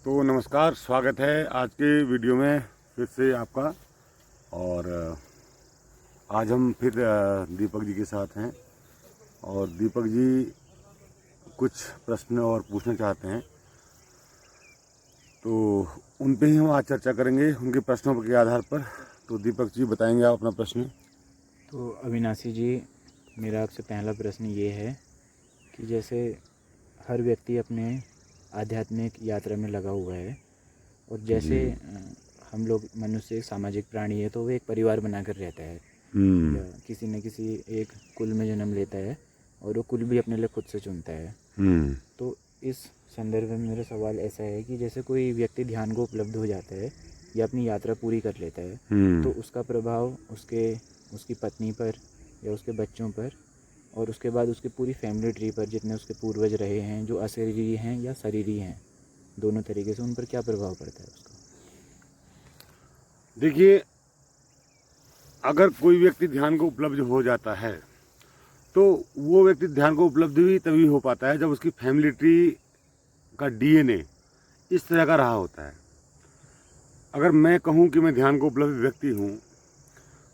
तो नमस्कार, स्वागत है आज के वीडियो में फिर से आपका। और आज हम फिर दीपक जी के साथ हैं और दीपक जी कुछ प्रश्न और पूछना चाहते हैं, तो उन पे ही हम आज चर्चा करेंगे उनके प्रश्नों के आधार पर। तो दीपक जी बताएंगे आप अपना प्रश्न। तो अविनाशी जी, मेरा आपसे पहला प्रश्न ये है कि जैसे हर व्यक्ति अपने आध्यात्मिक यात्रा में लगा हुआ है और जैसे हम लोग मनुष्य एक सामाजिक प्राणी है, तो वो एक परिवार बनाकर रहता है या किसी न किसी एक कुल में जन्म लेता है और वो कुल भी अपने लिए खुद से चुनता है। तो इस संदर्भ में मेरा सवाल ऐसा है कि जैसे कोई व्यक्ति ध्यान को उपलब्ध हो जाता है या अपनी यात्रा पूरी कर लेता है तो उसका प्रभाव उसकी पत्नी पर या उसके बच्चों पर और उसके बाद उसकी पूरी फैमिली ट्री पर, जितने उसके पूर्वज रहे हैं जो अशरीरी हैं या शरीरी हैं, दोनों तरीके से उन पर क्या प्रभाव पड़ता है उसका? देखिए, अगर कोई व्यक्ति ध्यान को उपलब्ध हो जाता है तो वो व्यक्ति ध्यान को उपलब्ध भी तभी हो पाता है जब उसकी फैमिली ट्री का डीएनए इस तरह का रहा होता है। अगर मैं कहूँ कि मैं ध्यान को उपलब्ध व्यक्ति हूँ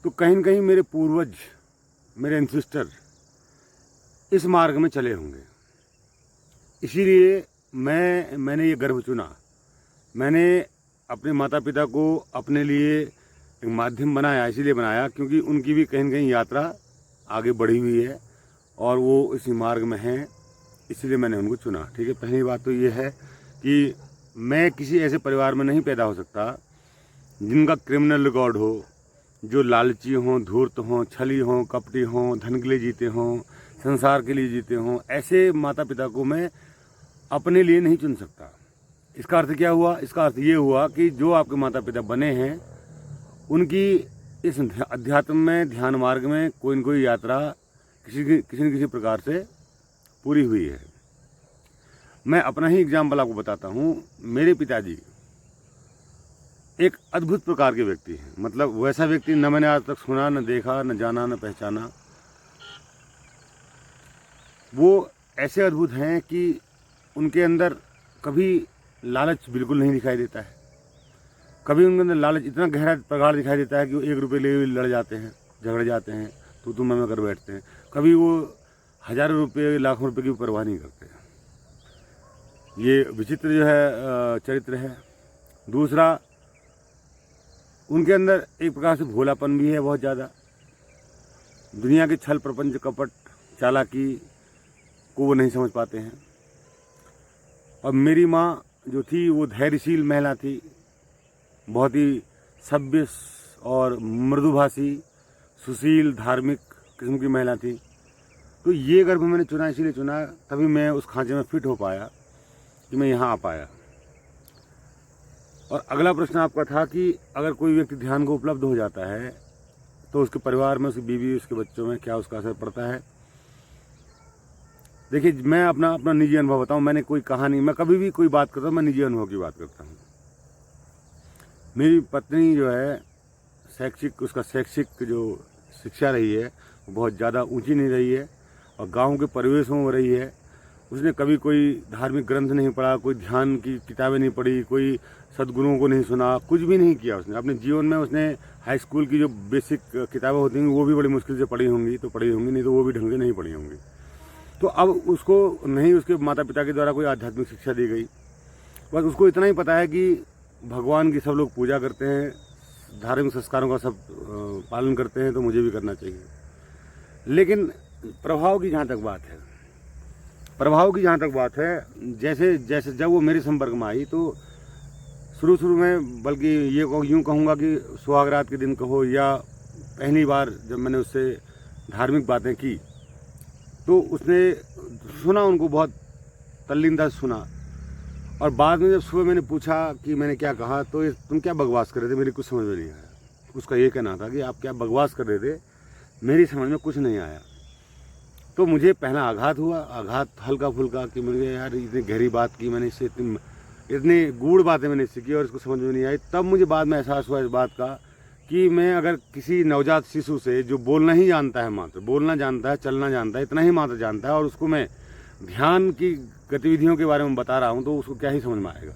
तो कहीं न कहीं मेरे पूर्वज, मेरे एंसेस्टर इस मार्ग में चले होंगे। इसीलिए मैंने ये गर्व चुना। मैंने अपने माता पिता को अपने लिए एक माध्यम बनाया, इसीलिए बनाया क्योंकि उनकी भी कहीं न कहीं यात्रा आगे बढ़ी हुई है और वो इसी मार्ग में हैं, इसलिए मैंने उनको चुना। ठीक है, पहली बात तो ये है कि मैं किसी ऐसे परिवार में नहीं पैदा हो सकता जिनका क्रिमिनल रिकॉर्ड हो, जो लालची हों, धूर्त हों, छली हों, कपटी हों, धन के लिए जीते हों, संसार के लिए जीते हों। ऐसे माता पिता को मैं अपने लिए नहीं चुन सकता। इसका अर्थ क्या हुआ? इसका अर्थ ये हुआ कि जो आपके माता पिता बने हैं उनकी इस अध्यात्म में, ध्यान मार्ग में कोई न कोई यात्रा किसी न किसी प्रकार से पूरी हुई है। मैं अपना ही एग्जाम्पल आपको बताता हूँ। मेरे पिताजी एक अद्भुत प्रकार के व्यक्ति हैं। मतलब वैसा व्यक्ति न मैंने आज तक सुना, न देखा, न जाना, न पहचाना। वो ऐसे अद्भुत हैं कि उनके अंदर कभी लालच बिल्कुल नहीं दिखाई देता है। कभी उनके अंदर लालच इतना गहरा प्रगाढ़ दिखाई देता है कि वो 1 रुपये ले लड़ जाते हैं, झगड़ जाते हैं, तो मैं कर बैठते हैं। कभी वो हज़ारों रुपये, लाखों रुपये की परवाह नहीं करते। ये विचित्र जो है चरित्र है। दूसरा, उनके अंदर एक प्रकार से भोलापन भी है बहुत ज़्यादा। दुनिया के छल, प्रपंच, कपट, चालाकी को वो नहीं समझ पाते हैं। और मेरी माँ जो थी वो धैर्यशील महिला थी, बहुत ही सभ्य और मृदुभाषी, सुशील, धार्मिक किस्म की महिला थी। तो ये गर्भ मैंने चुना, इसीलिए चुना, तभी मैं उस खांचे में फिट हो पाया कि मैं यहाँ आ पाया। और अगला प्रश्न आपका था कि अगर कोई व्यक्ति ध्यान को उपलब्ध हो जाता है तो उसके परिवार में, उसकी बीवी, उसके बच्चों में क्या उसका असर पड़ता है। देखिए, मैं अपना निजी अनुभव बताऊं। मैंने कोई कहानी, मैं कभी भी कोई बात करता हूँ, मैं निजी अनुभव की बात करता हूँ। मेरी पत्नी जो है उसका शैक्षिक जो शिक्षा रही है वो बहुत ज़्यादा ऊंची नहीं रही है और गांव के परिवेशों में रही है। उसने कभी कोई धार्मिक ग्रंथ नहीं पढ़ा, कोई ध्यान की किताबें नहीं पढ़ी, कोई सद्गुरुओं को नहीं सुना, कुछ भी नहीं किया उसने अपने जीवन में। उसने हाई स्कूल की जो बेसिक किताबें होती हैं वो भी बड़ी मुश्किल से पढ़ी होंगी, नहीं तो वो भी ढंग से नहीं पढ़ी होंगी। तो अब उसको नहीं उसके माता पिता के द्वारा कोई आध्यात्मिक शिक्षा दी गई। बस उसको इतना ही पता है कि भगवान की सब लोग पूजा करते हैं, धार्मिक संस्कारों का सब पालन करते हैं, तो मुझे भी करना चाहिए। लेकिन प्रभाव की जहाँ तक बात है, जैसे जैसे जब वो मेरे संपर्क में आई तो शुरू में, बल्कि ये यूँ कहूँगा कि सुहागरात के दिन कहो या पहली बार जब मैंने उससे धार्मिक बातें की तो उसने सुना, उनको बहुत तल्लीनता से सुना। और बाद में जब सुबह मैंने पूछा कि मैंने क्या कहा तो तुम क्या बकवास कर रहे थे, मेरी कुछ समझ में नहीं आया। उसका ये कहना था कि आप क्या बकवास कर रहे थे, मेरी समझ में कुछ नहीं आया। तो मुझे पहला आघात हुआ, आघात हल्का फुल्का कि मुझे यार इतनी गहरी बात की मैंने इससे, इतनी गूढ़ बातें मैंने इससे की और इसको समझ में नहीं आई। तब मुझे बाद में एहसास हुआ इस बात का कि मैं अगर किसी नवजात शिशु से, जो बोलना ही जानता है, मात्र बोलना जानता है, चलना जानता है, इतना ही मात्र जानता है, और उसको मैं ध्यान की गतिविधियों के बारे में बता रहा हूँ तो उसको क्या ही समझ में आएगा।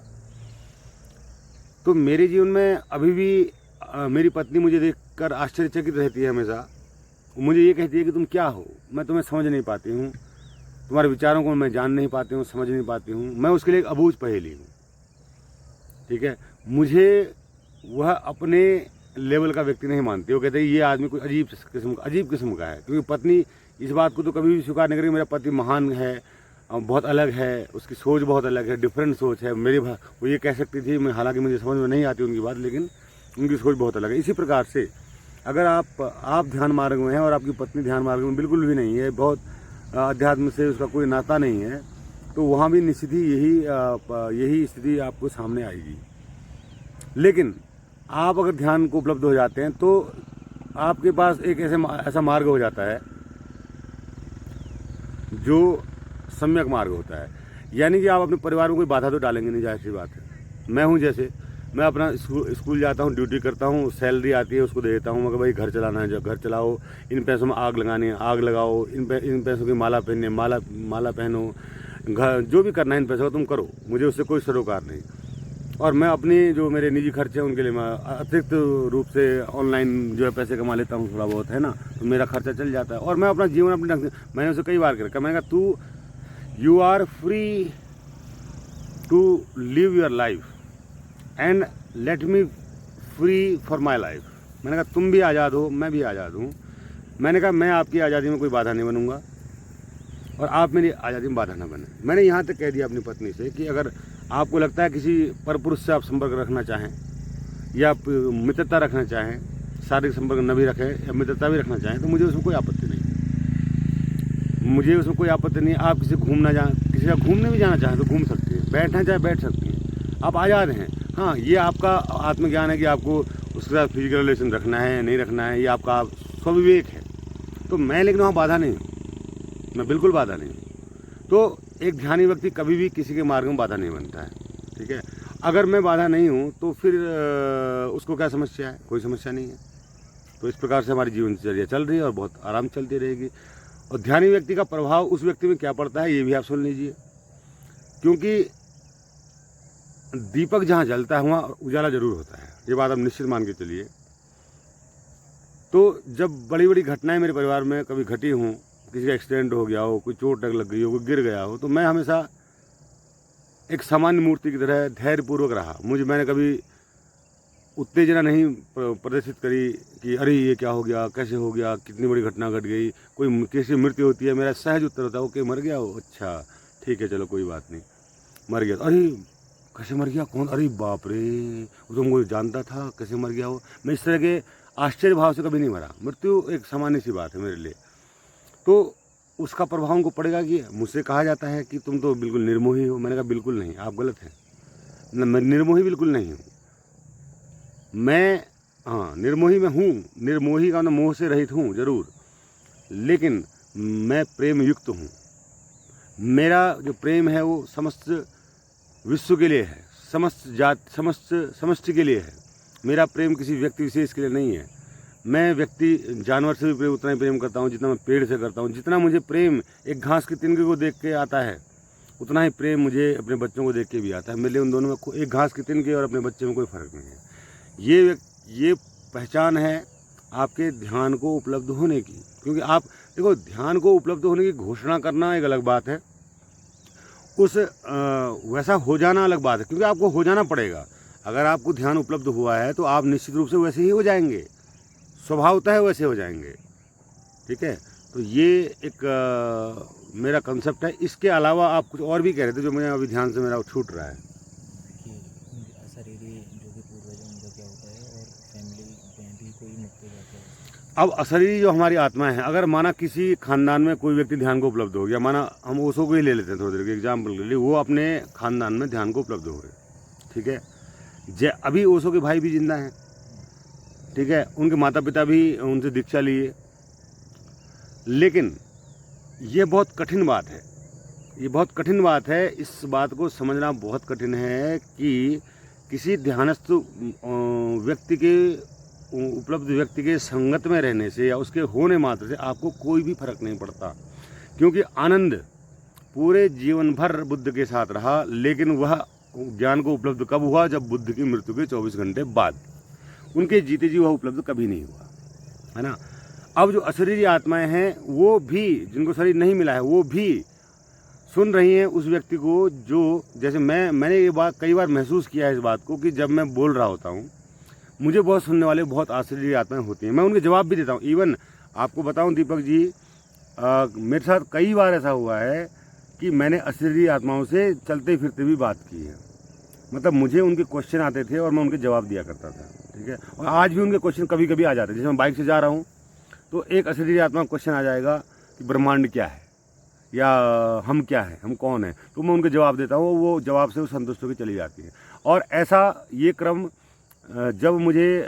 तो मेरे जीवन में अभी भी मेरी पत्नी मुझे देखकर आश्चर्यचकित रहती है हमेशा। मुझे ये कहती है कि तुम क्या हो, मैं तुम्हें समझ नहीं पाती हूँ, तुम्हारे विचारों को मैं जान नहीं पाती हूँ, समझ नहीं पाती हूँ। मैं उसके लिए एक अबूझ पहेली हूँ, ठीक है। मुझे वह अपने लेवल का व्यक्ति नहीं मानती। वो कहते हैं ये आदमी कोई अजीब किस्म का है, क्योंकि पत्नी इस बात को तो कभी भी स्वीकार नहीं करेगी मेरा पति महान है, बहुत अलग है, उसकी सोच बहुत अलग है, डिफरेंट सोच है। वो ये कह सकती थी, मैं हालांकि मुझे समझ में नहीं आती उनकी बात, लेकिन उनकी सोच बहुत अलग है। इसी प्रकार से अगर आप ध्यान मार्ग में हैं और आपकी पत्नी ध्यान मार्ग में बिल्कुल भी नहीं है, बहुत अध्यात्म से उसका कोई नाता नहीं है, तो वहाँ भी निश्चित ही यही स्थिति आपको सामने आएगी। लेकिन आप अगर ध्यान को उपलब्ध हो जाते हैं तो आपके पास एक ऐसा मार्ग हो जाता है जो सम्यक मार्ग होता है। यानी कि आप अपने परिवार में कोई बाधा तो डालेंगे नहीं, जाहिर सी बात है। मैं हूँ, जैसे मैं अपना स्कूल जाता हूँ, ड्यूटी करता हूँ, सैलरी आती है उसको दे देता हूँ, मगर भाई घर चलाना है, जब घर चलाओ, इन पैसों में आग लगानी है आग लगाओ, इन पैसों की माला पहननी है माला पहनो, घर जो भी करना है इन पैसों का तुम करो, मुझे उससे कोई सरोकार नहीं। और मैं अपनी जो मेरे निजी खर्चे हैं उनके लिए मैं अतिरिक्त रूप से ऑनलाइन जो है पैसे कमा लेता हूँ थोड़ा बहुत, है ना, तो मेरा खर्चा चल जाता है। और मैं अपना जीवन अपने ढंग से, मैंने उसे कई बार कहा, मैंने कहा तू you are free to live your life and let me free for my life. मैंने कहा तुम भी आज़ाद हो, मैं भी आज़ाद हूँ। मैंने कहा मैं आपकी आज़ादी में कोई बाधा नहीं बनूंगा और आप मेरी आज़ादी में बाधा ना बने। मैंने यहाँ तक कह दिया अपनी पत्नी से कि अगर आपको लगता है किसी परपुरुष से आप संपर्क रखना चाहें या मित्रता रखना चाहें, शारीरिक संपर्क न भी रखें या मित्रता भी रखना चाहें, तो मुझे उसमें कोई आपत्ति नहीं, मुझे उसमें कोई आपत्ति नहीं। आप किसी का घूमने भी जाना चाहें तो घूम सकती हैं, बैठना चाहे बैठ सकती हैं, आप आज़ाद हैं। हाँ, ये आपका आत्मज्ञान है कि आपको उसके साथ फिजिकल रिलेशन रखना है नहीं रखना है, ये आपका स्वविवेक है। तो मैं लेकिन वहाँ बाधा नहीं हूँ, मैं बिल्कुल बाधा नहीं हूँ। तो एक ध्यानी व्यक्ति कभी भी किसी के मार्ग में बाधा नहीं बनता है, ठीक है। अगर मैं बाधा नहीं हूँ तो फिर उसको क्या समस्या है, कोई समस्या नहीं है। तो इस प्रकार से हमारी जीवनचर्या चल रही है और बहुत आराम चलती रहेगी। और ध्यानी व्यक्ति का प्रभाव उस व्यक्ति में क्या पड़ता है ये भी आप सुन लीजिए, क्योंकि दीपक जहाँ जलता है वहाँ उजाला जरूर होता है, ये बात आप निश्चित मान के चलिए। तो जब बड़ी बड़ी घटनाएं मेरे परिवार में कभी घटी हों, किसी का एक्सीडेंट हो गया हो, कोई चोट लग गई हो, कोई गिर गया हो, तो मैं हमेशा एक सामान्य मूर्ति की तरह धैर्यपूर्वक रहा। मैंने कभी उत्तेजना नहीं प्रदर्शित करी कि अरे ये क्या हो गया, कैसे हो गया, कितनी बड़ी घटना घट गई, कोई किसी मृत्यु होती है, मेरा सहज उत्तर होता है ओके मर गया हो, अच्छा ठीक है चलो कोई बात नहीं, मर गया। अरे कैसे मर गया, कौन, अरे बाप रे वो तो मुझे जानता था, कैसे मर गया हो। मैं इस तरह के आश्चर्य भाव से कभी नहीं मरा। मृत्यु एक सामान्य सी बात है मेरे लिए। तो उसका प्रभाव उनको पड़ेगा कि मुझसे कहा जाता है कि तुम तो बिल्कुल निर्मोही हो। मैंने कहा बिल्कुल नहीं, आप गलत हैं, मैं निर्मोही बिल्कुल नहीं हूँ। मैं हाँ निर्मोही में हूँ, निर्मोही का मोह से रहित हूँ जरूर, लेकिन मैं प्रेम युक्त हूँ। मेरा जो प्रेम है वो समस्त विश्व के लिए है, समष्टि के लिए है। मेरा प्रेम किसी व्यक्ति विशेष के लिए नहीं है। मैं जानवर से भी उतना ही प्रेम करता हूँ जितना मैं पेड़ से करता हूँ। जितना मुझे प्रेम एक घास की तिनके को देख के आता है, उतना ही प्रेम मुझे अपने बच्चों को देख के भी आता है। मेरे लिए उन दोनों में एक घास की तिनके और अपने बच्चे में कोई फ़र्क नहीं है। ये पहचान है आपके ध्यान को उपलब्ध होने की। क्योंकि आप देखो, ध्यान को उपलब्ध होने की घोषणा करना एक अलग बात है, वैसा हो जाना अलग बात है। क्योंकि आपको हो जाना पड़ेगा। अगर आपको ध्यान उपलब्ध हुआ है तो आप निश्चित रूप से वैसे ही हो जाएंगे, स्वभावतः है वैसे हो जाएंगे, ठीक है। तो ये एक मेरा कंसेप्ट है। इसके अलावा आप कुछ और भी कह रहे थे जो मुझे अभी ध्यान से मेरा छूट रहा है। अशरीरी जो भी पूर्वज हैं उनका क्या होता है, और फैमिली में भी कोई मुक्त हो जाता है। अब अशरीरी जो हमारी आत्मा है, अगर माना किसी खानदान में कोई व्यक्ति ध्यान को उपलब्ध हो गया, माना हम ओशो को ही ले लेते हैं थोड़ी देर के एग्जाम्पल के लिए, वो अपने खानदान में ध्यान को उपलब्ध हो गए, ठीक है। अभी ओशो के भाई भी जिंदा हैं, ठीक है, उनके माता पिता भी उनसे दीक्षा लिए। लेकिन ये बहुत कठिन बात है, ये बहुत कठिन बात है। इस बात को समझना बहुत कठिन है कि किसी ध्यानस्थ व्यक्ति के, उपलब्ध व्यक्ति के संगत में रहने से या उसके होने मात्र से आपको कोई भी फर्क नहीं पड़ता। क्योंकि आनंद पूरे जीवन भर बुद्ध के साथ रहा, लेकिन वह ज्ञान को उपलब्ध कब हुआ? जब बुद्ध की मृत्यु के 24 घंटे बाद। उनके जीते जी वह उपलब्ध कभी नहीं हुआ, है ना। अब जो अशरीरी आत्माएं हैं वो भी, जिनको शरीर नहीं मिला है, वो भी सुन रही हैं उस व्यक्ति को जो, जैसे मैंने ये बात कई बार महसूस किया है इस बात को कि जब मैं बोल रहा होता हूँ मुझे बहुत सुनने वाले बहुत अशरीरी आत्माएं होती हैं, मैं उनके जवाब भी देता हूँ। इवन आपको बताऊँ दीपक जी, मेरे साथ कई बार ऐसा हुआ है कि मैंने अशरीरी आत्माओं से चलते फिरते भी बात की है। मतलब मुझे उनके क्वेश्चन आते थे और मैं उनके जवाब दिया करता था, ठीक है। और आज भी उनके क्वेश्चन कभी कभी आ जाते हैं। जैसे मैं बाइक से जा रहा हूँ तो एक अशरीरी आत्मा का क्वेश्चन आ जाएगा कि ब्रह्मांड क्या है, या हम क्या है, हम कौन है, तो मैं उनके जवाब देता हूँ, वो जवाब से वो संतुष्ट होकर चली जाती है। और ऐसा ये क्रम जब मुझे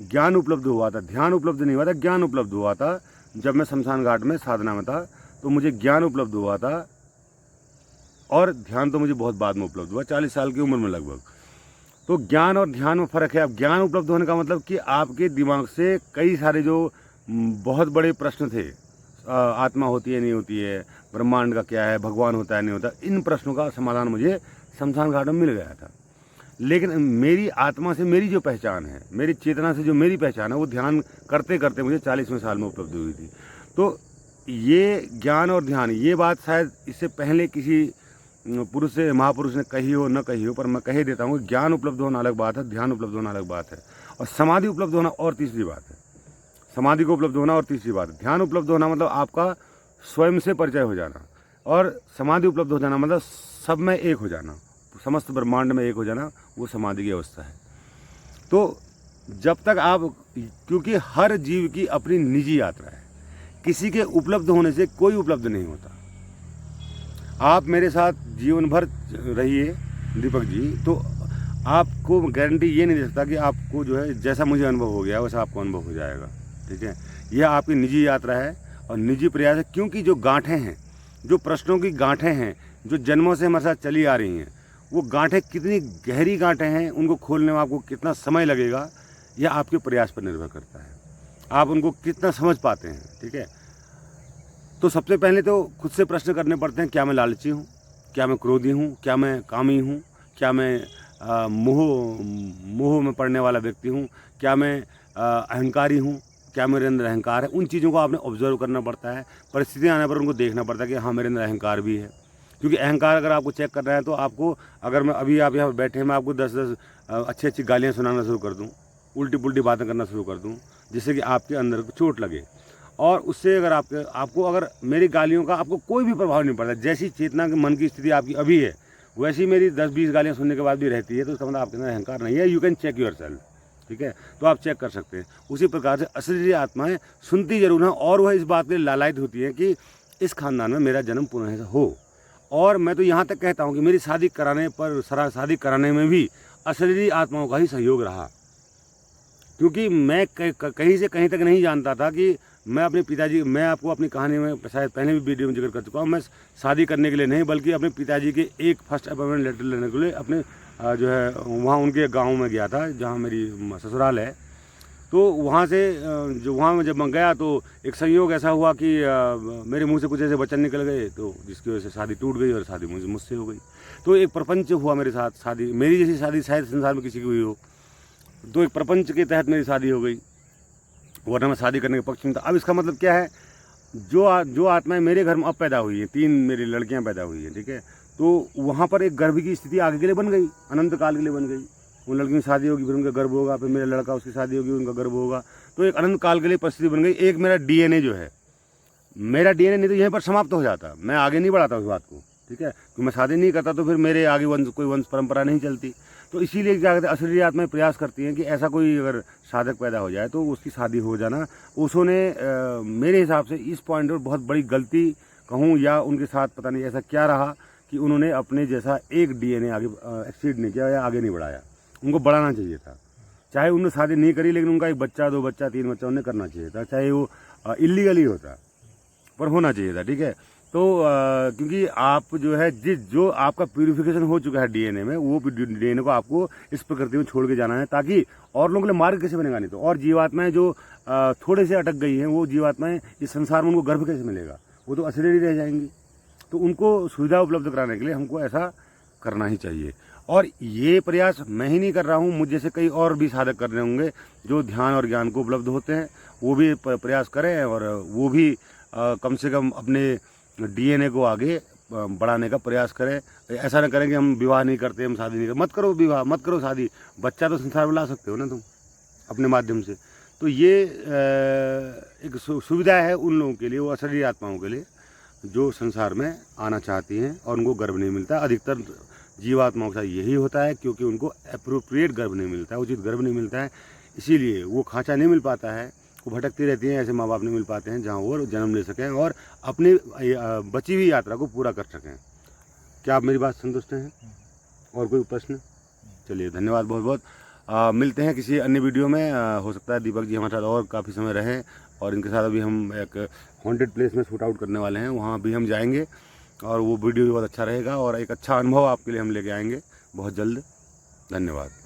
ज्ञान उपलब्ध हुआ था, ध्यान उपलब्ध नहीं हुआ था, ज्ञान उपलब्ध हुआ था, जब मैं शमशान घाट में साधना में था तो मुझे ज्ञान उपलब्ध हुआ था, और ध्यान तो मुझे बहुत बाद में उपलब्ध हुआ, 40 साल की उम्र में लगभग। तो ज्ञान और ध्यान में फ़र्क है। अब ज्ञान उपलब्ध होने का मतलब कि आपके दिमाग से कई सारे जो बहुत बड़े प्रश्न थे, आत्मा होती है नहीं होती है, ब्रह्मांड का क्या है, भगवान होता है नहीं होता, इन प्रश्नों का समाधान मुझे शमशान घाट में मिल गया था। लेकिन मेरी आत्मा से मेरी जो पहचान है, मेरी चेतना से जो मेरी पहचान है, वो ध्यान करते करते मुझे 40वें साल में उपलब्ध हुई थी। तो ये ज्ञान और ध्यान, ये बात शायद इससे पहले किसी पुरुष से, महापुरुष ने कही हो न कही हो, पर मैं कह देता हूँ, ज्ञान उपलब्ध होना अलग बात है, ध्यान उपलब्ध होना अलग बात है, और समाधि उपलब्ध होना और तीसरी बात है। समाधि को उपलब्ध होना और तीसरी बात है। ध्यान उपलब्ध होना मतलब आपका स्वयं से परिचय हो जाना, और समाधि उपलब्ध हो जाना मतलब सब में एक हो जाना, समस्त ब्रह्मांड में एक हो जाना, वो समाधि की अवस्था है। तो जब तक आप, क्योंकि हर जीव की अपनी निजी यात्रा है, किसी के उपलब्ध होने से कोई उपलब्ध नहीं होता। आप मेरे साथ जीवन भर रहिए दीपक जी, तो आपको गारंटी ये नहीं दे सकता कि आपको जो है जैसा मुझे अनुभव हो गया वैसा आपको अनुभव हो जाएगा, ठीक है। यह आपकी निजी यात्रा है और निजी प्रयास है, क्योंकि जो गांठें हैं, जो प्रश्नों की गांठें हैं, जो जन्मों से हमारे साथ चली आ रही हैं, वो गांठें कितनी गहरी गांठें हैं, उनको खोलने में आपको कितना समय लगेगा, यह आपके प्रयास पर निर्भर करता है, आप उनको कितना समझ पाते हैं, ठीक है। तो सबसे पहले तो खुद से प्रश्न करने पड़ते हैं, क्या मैं लालची हूँ, क्या मैं क्रोधी हूँ, क्या मैं कामी हूँ, क्या मैं मोह में पड़ने वाला व्यक्ति हूँ, क्या मैं अहंकारी हूँ, क्या मेरे अंदर अहंकार है। उन चीज़ों को आपने ऑब्जर्व करना पड़ता है, परिस्थितियाँ आने पर उनको देखना पड़ता है कि हाँ मेरे अंदर अहंकार भी है। क्योंकि अहंकार अगर आपको चेक करना है तो आपको, अगर मैं अभी आप यहाँ पर बैठे, मैं आपको 10-10 अच्छी गालियाँ सुनाना शुरू कर दूँ, उल्टी पुल्टी बातें करना शुरू कर दूँ, जिससे कि आपके अंदर चोट लगे, और उससे अगर आपको अगर मेरी गालियों का आपको कोई भी प्रभाव नहीं पड़ता, जैसी चेतना के मन की स्थिति आपकी अभी है वैसी मेरी 10-20 गालियाँ सुनने के बाद भी रहती है, तो उसका मतलब आपके अंदर अहंकार नहीं है। You can check yourself, ठीक है, तो आप चेक कर सकते हैं। उसी प्रकार से अशरीरी आत्माएं सुनती जरूर हैं, और वह इस बात के लिए लालायित होती है कि इस खानदान में मेरा जन्म पुनः हो। और मैं तो यहाँ तक कहता हूँ कि मेरी शादी कराने में भी अशरीरी आत्माओं का ही सहयोग रहा, क्योंकि मैं कहीं से कहीं तक नहीं जानता था कि मैं अपने पिताजी, मैं आपको अपनी कहानी में शायद पहले भी वीडियो में जिक्र कर चुका हूँ, मैं शादी करने के लिए नहीं बल्कि अपने पिताजी के एक फर्स्ट अपॉइंटमेंट लेटर लेने के लिए अपने जो है वहाँ उनके गांव में गया था, जहाँ मेरी ससुराल है। तो वहाँ से जो वहाँ में जब मैं गया तो एक संयोग ऐसा हुआ कि मेरे मुंह से कुछ ऐसे वचन निकल गए, तो जिसकी वजह से शादी टूट गई और शादी मुझसे हो गई। तो एक प्रपंच हुआ मेरे साथ, शादी मेरी जैसी शादी शायद संसार में किसी की हुई हो, तो एक प्रपंच के तहत मेरी शादी हो गई, वरना मैं शादी करने के पक्ष में था। अब इसका मतलब क्या है, जो आत्माएं मेरे घर में अब पैदा हुई हैं, 3 मेरी लड़कियां पैदा हुई हैं, ठीक है, तो वहाँ पर एक गर्भ की स्थिति आगे के लिए बन गई, अनंत काल के लिए बन गई। उन लड़कियों की शादी होगी, फिर उनका गर्भ होगा, फिर मेरा लड़का उसकी शादी होगी, उनका गर्भ होगा, तो एक अनंत काल के लिए परिस्थिति बन गई। एक मेरा DNA जो है, मेरा DNA नहीं तो यहीं पर समाप्त हो जाता, मैं आगे नहीं बढ़ाता उस बात को, ठीक है, क्योंकि मैं शादी नहीं करता तो फिर मेरे आगे कोई वंश परंपरा नहीं चलती। तो इसीलिए क्या कहते हैं, अशरीरी आत्माएं प्रयास करती हैं कि ऐसा कोई अगर साधक पैदा हो जाए तो उसकी शादी हो जाना। उसने मेरे हिसाब से इस पॉइंट पर बहुत बड़ी गलती कहूँ, या उनके साथ पता नहीं ऐसा क्या रहा कि उन्होंने अपने जैसा एक DNA आगे एक्सीड नहीं किया या आगे नहीं बढ़ाया। उनको बढ़ाना चाहिए था, चाहे उन्होंने शादी नहीं करी, लेकिन उनका 1 बच्चा 2 बच्चा 3 बच्चा उन्हें करना चाहिए था, चाहे वो इलीगली होता, पर होना चाहिए था, ठीक है। तो क्योंकि आप जो है जो आपका प्यूरिफिकेशन हो चुका है DNA में, वो DNA को आपको इस प्रकृति में छोड़ के जाना है, ताकि और लोगों के लिए मार्ग कैसे बनेगा। नहीं तो और जीवात्माएं जो थोड़े से अटक गई हैं, वो जीवात्माएं इस संसार में उनको गर्भ कैसे मिलेगा, वो तो अशरीरी रह जाएंगी। तो उनको सुविधा उपलब्ध कराने के लिए हमको ऐसा करना ही चाहिए। और ये प्रयास मैं ही नहीं कर रहा हूँ, मुझ जैसे कई और भी साधक कर रहे होंगे जो ध्यान और ज्ञान को उपलब्ध होते हैं, वो भी प्रयास करें और वो भी कम से कम अपने DNA को आगे बढ़ाने का प्रयास करें। ऐसा ना करें कि हम विवाह नहीं करते, हम शादी नहीं करते। मत करो विवाह, मत करो शादी, बच्चा तो संसार में ला सकते हो ना तुम अपने माध्यम से। तो ये एक सुविधा है उन लोगों के लिए, वो अशरीरी आत्माओं के लिए जो संसार में आना चाहती हैं और उनको गर्भ नहीं मिलता। अधिकतर जीवात्माओं के साथ यही होता है, क्योंकि उनको अप्रोप्रिएट गर्भ नहीं मिलता है, उचित गर्भ नहीं मिलता है, इसीलिए वो खांचा नहीं मिल पाता है, वो भटकती रहती हैं। ऐसे माँ बाप नहीं मिल पाते हैं जहाँ वो जन्म ले सकें और अपनी बची हुई यात्रा को पूरा कर सकें। क्या आप मेरी बात संतुष्ट हैं? और कोई प्रश्न? चलिए, धन्यवाद बहुत बहुत। मिलते हैं किसी अन्य वीडियो में। हो सकता है दीपक जी हमारे साथ और काफ़ी समय रहें, और इनके साथ अभी हम एक हॉन्टेड प्लेस में शूट आउट करने वाले हैं, वहाँ भी हम जाएंगे और वो वीडियो भी बहुत अच्छा रहेगा और एक अच्छा अनुभव आपके लिए हम लेके आएंगे बहुत जल्द। धन्यवाद।